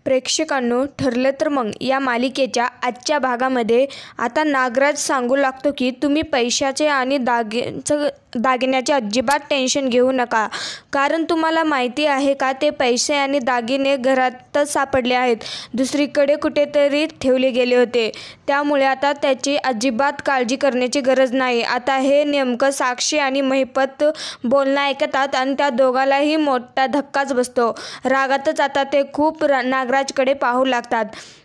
प्रेक्षकांनो, ठरलं तर मग या मालिकेच्या आजच्या भागामध्ये आता नागराज सांगू लागतो की तुम्ही पैशाचे आणि दागिन्याचे अजिबात टेन्शन घेऊ नका, कारण तुम्हाला माहिती आहे का, ते पैसे आणि दागिने घरातच सापडले आहेत, दुसरीकडे कुठेतरी ठेवले गेले होते. त्यामुळे आता त्याची अजिबात काळजी करण्याची गरज नाही. आता हे नेमकं साक्षी आणि महिपत बोलणं ऐकतात आणि त्या दोघांनाही मोठा धक्काच बसतो. रागातच आता ते खूप नागराजकडे पाहू लागतात.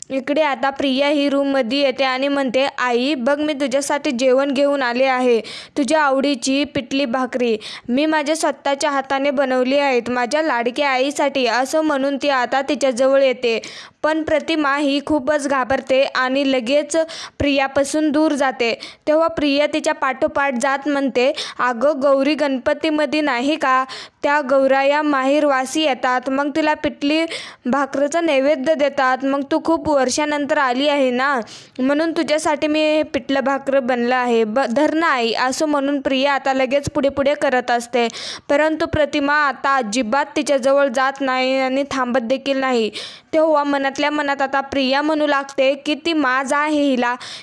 इकडे आता प्रिया ही रूममध्ये येते आणि म्हणते, आई बघ, मी तुझ्यासाठी जेवण घेऊन आले आहे. तुझ्या आवडीची पिठली भाकरी मी माझ्या स्वतःच्या हाताने बनवली आहेत, माझ्या लाडक्या आईसाठी, असं म्हणून ती आता तिच्याजवळ येते. पण प्रतिमा ही खूपच घाबरते आणि लगेच प्रियापासून दूर जाते. तेव्हा प्रिया तिच्या पाठोपाठ जात म्हणते, अगं गौरी, गणपतीमध्ये नाही का त्या गौराया माहेरवासी येतात, मग तिला पिठली भाकरीचं नैवेद्य देतात. मग तू खूप वर्षानंतर आली आहे ना, म्हणून तुझ्यासाठी मी हे पिठलं भाकर बनलं आहे, धर ना आई, असं म्हणून प्रिया आता लगेच पुढे पुढे करत असते. परंतु प्रतिमा आता अजिबात तिच्याजवळ जात नाही आणि थांबत देखील नाही. तेव्हा मनातल्या मनात आता प्रिया म्हणू लागते की ती माज आहे,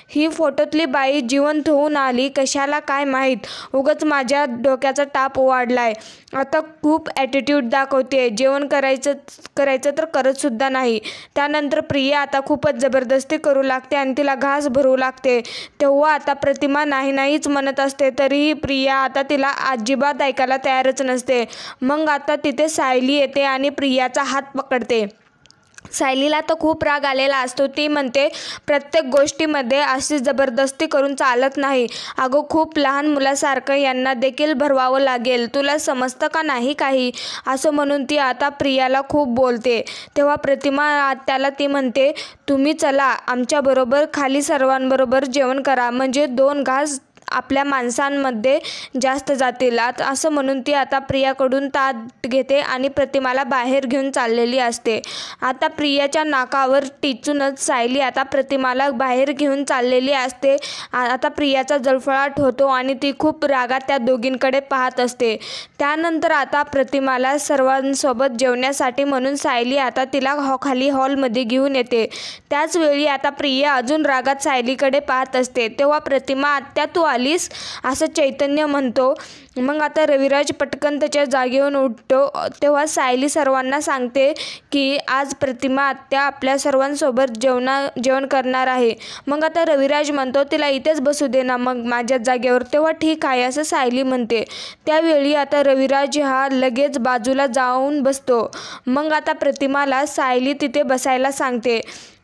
ही फोटोतली बाई जिवंत होऊन आली कशाला काय माहीत, उगाच माझ्या डोक्याचा ताप वाढलाय. आता खूप ॲटिट्यूड दाखवते, जेवण करायचं तर करत सुद्धा नाही. त्यानंतर प्रिया आता खूपच जबरदस्ती करू लागते आणि तिला घास भरवू लागते. तेव्हा आता प्रतिमा नाहीच म्हणत असते, तरीही प्रिया आता तिला अजिबात ऐकायला तयारच नसते. मग आता तिथे सायली येते आणि प्रियाचा हात पकडते. सायलीला तर खूप राग आलेला असतो. ती म्हणते, प्रत्येक गोष्टीमध्ये अशी जबरदस्ती करून चालत नाही. अगं, खूप लहान मुलासारखं यांना देखील भरवावं लागेल, तुला समजतं का नाही काही, असं म्हणून ती आता प्रियाला खूप बोलते. तेव्हा प्रतिमा त्याला ती म्हणते, तुम्ही चला आमच्याबरोबर खाली, सर्वांबरोबर जेवण करा, म्हणजे 2 घास आपल्या माणसांमध्ये जास्त जातील, असं म्हणून ती आता प्रियाकडून ताट घेते आणि प्रतिमाला बाहेर घेऊन चाललेली असते. आता प्रियाच्या नाकावर टिचूनच सायली आता प्रतिमाला बाहेर घेऊन चाललेली असते. आता प्रियाचा जळफळाट होतो आणि ती खूप रागात त्या दोघींकडे पाहत असते. त्यानंतर आता प्रतिमाला सर्वांसोबत जेवण्यासाठी म्हणून सायली आता तिला खाली हॉलमध्ये घेऊन येते. त्याचवेळी आता प्रिया अजून रागात सायलीकडे पाहत असते. तेव्हा प्रतिमा, आत्या तू आलीस, असं चैतन्य म्हणतो. मग आता रविराज पटकन त्याच्या जागेवरून उठतो. तेव्हा सायली सर्वांना सांगते की आज प्रतिमा आत्या आपल्या सर्वांसोबत जेवण करणार आहे. मग आता रविराज म्हणतो, तिला इथेच बसू दे ना मग माझ्या जागेवर. तेव्हा ठीक आहे, असं सायली म्हणते. त्यावेळी आता रविराज हा लगेच बाजूला जाऊन बसतो. मग आता प्रतिमाला सायली तिथे बसायला सांगते.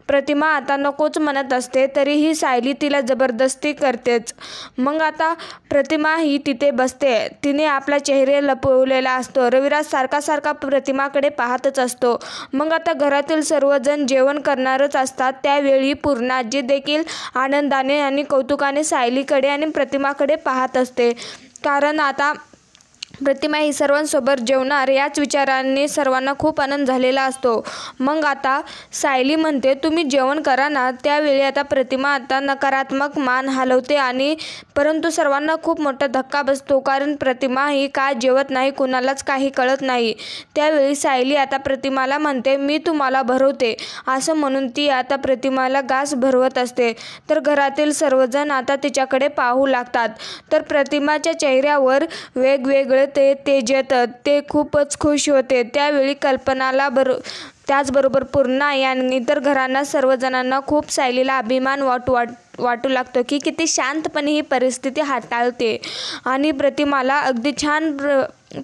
प्रतिमा आता नकोच म्हणत असते, तरीही सायली तिला जबरदस्ती करतेच. मग आता प्रतिमा ही तिथे बसते. तिने आपला चेहरा लपवलेला असतो. रविराज सारखा प्रतिमाकडे पाहतच असतो. मग आता घरातील सर्वजण जेवण करणारच असतात. त्यावेळी पूर्णाजी देखील आनंदाने आणि कौतुकाने सायलीकडे आणि प्रतिमाकडे पाहत असते, कारण आता प्रतिमा ही सर्वांसोबत जेवणार याच विचाराने सर्वांना खूप आनंद झालेला असतो. मग आता सायली म्हणते, तुम्ही जेवण करा ना. त्यावेळी आता प्रतिमा आता नकारात्मक मान हलवते आणि परंतु सर्वांना खूप मोठा धक्का बसतो, कारण प्रतिमा ही का जेवत नाही, कुणालाच काही कळत नाही. त्यावेळी सायली आता प्रतिमाला म्हणते, मी तुम्हाला भरवते, असं म्हणून ती आता प्रतिमाला घास भरवत असते. तर घरातील सर्वजण आता तिच्याकडे पाहू लागतात. तर प्रतिमाच्या चेहऱ्यावर वेगवेगळे तेज येतं. ते खूपच खुश होते. त्यावेळी कल्पनाला त्याचबरोबर पूर्णा यांनी इतर घरांना सर्वजणांना खूप सायलीला अभिमान वाटू लागतो की किती शांतपणे ही परिस्थिती हाताळते आणि प्रतिमाला अगदी छान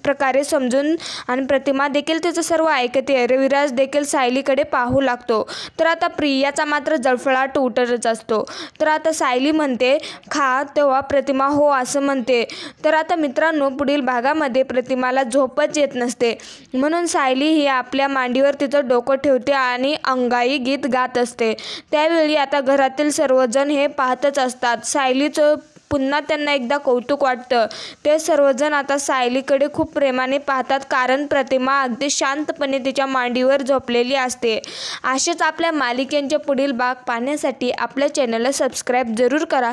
प्रकारे समजून, आणि प्रतिमा देखील तिचं सर्व ऐकते. रविराज देखील सायलीकडे पाहू लागतो. तर आता प्रियाचा मात्र जळफळाट उठतच असतो. तर आता सायली म्हणते, खा. तेव्हा प्रतिमा हो असं म्हणते. तर आता मित्रांनो, पुढील भागामध्ये प्रतिमाला झोपच येत नसते, म्हणून सायली ही आपल्या मांडीवर तिचं डोकं ठेवते आणि अंगाई गीत गात असते. त्यावेळी आता घरातील सर्वजण हे पाहतच असतात. सायलीचं पुन्हा त्यांना एकदा कौतुक वाटतं. ते सर्वजण आता सायलीकडे खूप प्रेमाने पाहतात, कारण प्रतिमा अगदी शांतपणे तिच्या मांडीवर झोपलेली असते. असेच आपल्या मालिकेंचे पुढील भाग पाहण्यासाठी आपल्या चॅनलला सबस्क्राईब जरूर करा.